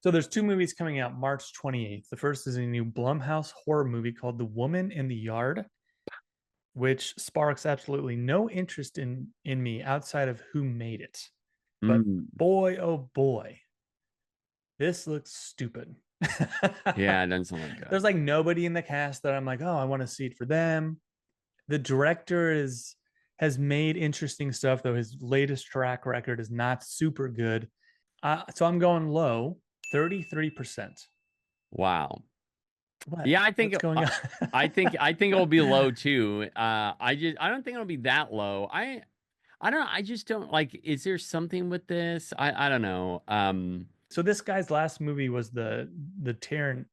So there's two movies coming out March 28th. The first is a new Blumhouse horror movie called The Woman in the Yard, which sparks absolutely no interest in me outside of who made it. But Mm. boy, oh boy, this looks stupid. Yeah, it doesn't look good. There's like nobody in the cast that I'm like, oh, I want to see it for them. The director is has made interesting stuff, though his latest track record is not super good. So I'm going low, 33%. Wow. What? Yeah, What's going on? I think it'll be low too. I don't think it'll be that low. I don't know. I just don't like. Is there something with this? I don't know. So this guy's last movie was the Taron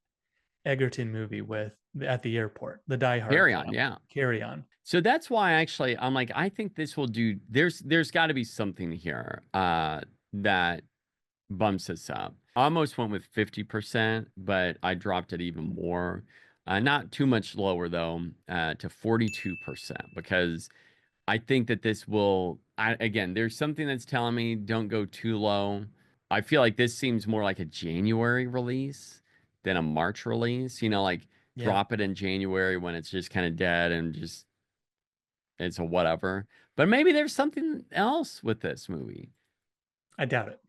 Egerton movie with at the airport, the Die Hard Carry on. film, Yeah. Carry On. So that's why actually I'm like I think this will do. There's got to be something here that bumps us up. I almost went with 50%, but I dropped it even more. Not too much lower though, to 42% because I think that this will, again, there's something that's telling me don't go too low. I feel like this seems more like a January release than a March release. Like Yeah, drop it in January when it's just kind of dead and just it's a whatever. But maybe there's something else with this movie. I doubt it.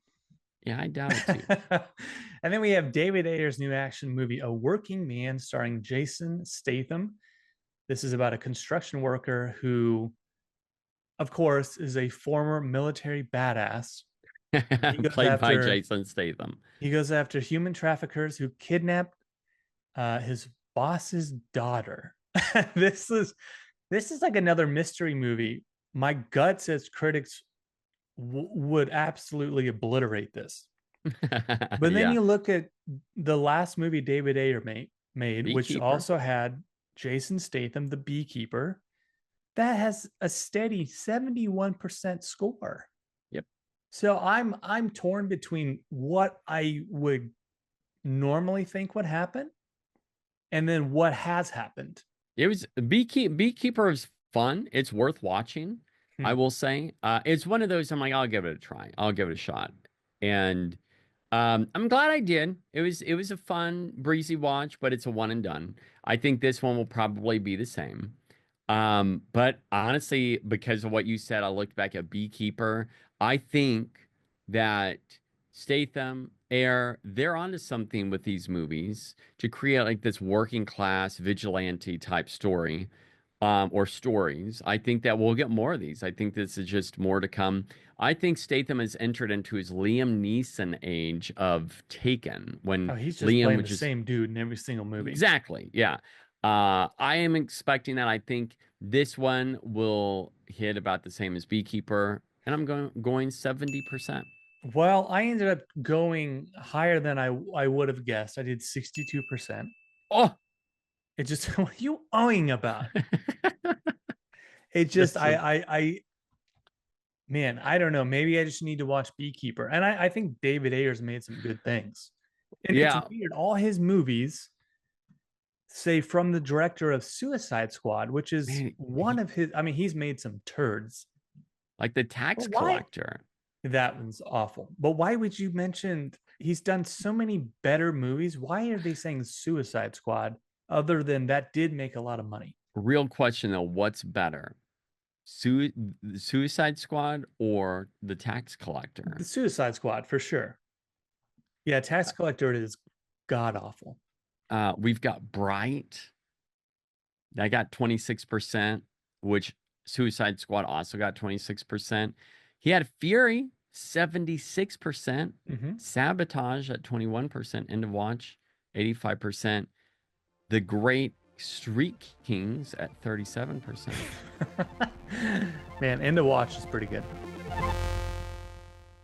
Yeah, I doubt it too. And then we have David Ayer's new action movie, A Working Man, starring Jason Statham. This is about a construction worker who, of course, is a former military badass. He goes Played by after Jason Statham. he goes after human traffickers who kidnapped his boss's daughter. this is this is like another mystery movie. My gut says critics would absolutely obliterate this. But then Yeah. you look at the last movie David Ayer made, which Beekeeper. also had Jason Statham, the beekeeper, that has a steady 71% score. Yep. So I'm torn between what I would normally think would happen and then what has happened. It was Beekeeper is fun. It's worth watching, I Hmm. will say. It's one of those I'm like, I'll give it a try. I'll give it a shot. And I'm glad I did. It was a fun, breezy watch, but it's a one and done. I think this one will probably be the same. But honestly, because of what you said, I looked back at Beekeeper. I think that Statham, Air, they're onto something with these movies to create like this working class vigilante type story, or stories. I think that we'll get more of these. I think this is just more to come. I think Statham has entered into his Liam Neeson age of Taken when Oh, he's just Liam playing was the just same dude in every single movie. exactly, yeah. I am expecting that. I think this one will hit about the same as Beekeeper, and I'm going 70%. Well, I ended up going higher than I would have guessed. I did 62%. Oh, It just what are you owing about? It just this is I man, I don't know. Maybe I just need to watch Beekeeper. And I think David Ayer's made some good things. And it's yeah. weird. All his movies say from the director of Suicide Squad, which is Man, one of his, I mean, he's made some turds. like the tax But why? collector. That one's awful. But why would you mention he's done so many better movies? Why are they saying Suicide Squad other than that did make a lot of money? Real question though, what's better? Su Suicide Squad or the tax The collector? Suicide Squad for sure. Yeah, Tax Collector is god awful. We've got Bright. That got 26%, which Suicide Squad also got 26%. He had Fury, 76%. Mm-hmm. Sabotage at 21%. End of Watch, 85%. The Great Street Kings at 37%. Man, End of Watch is pretty good.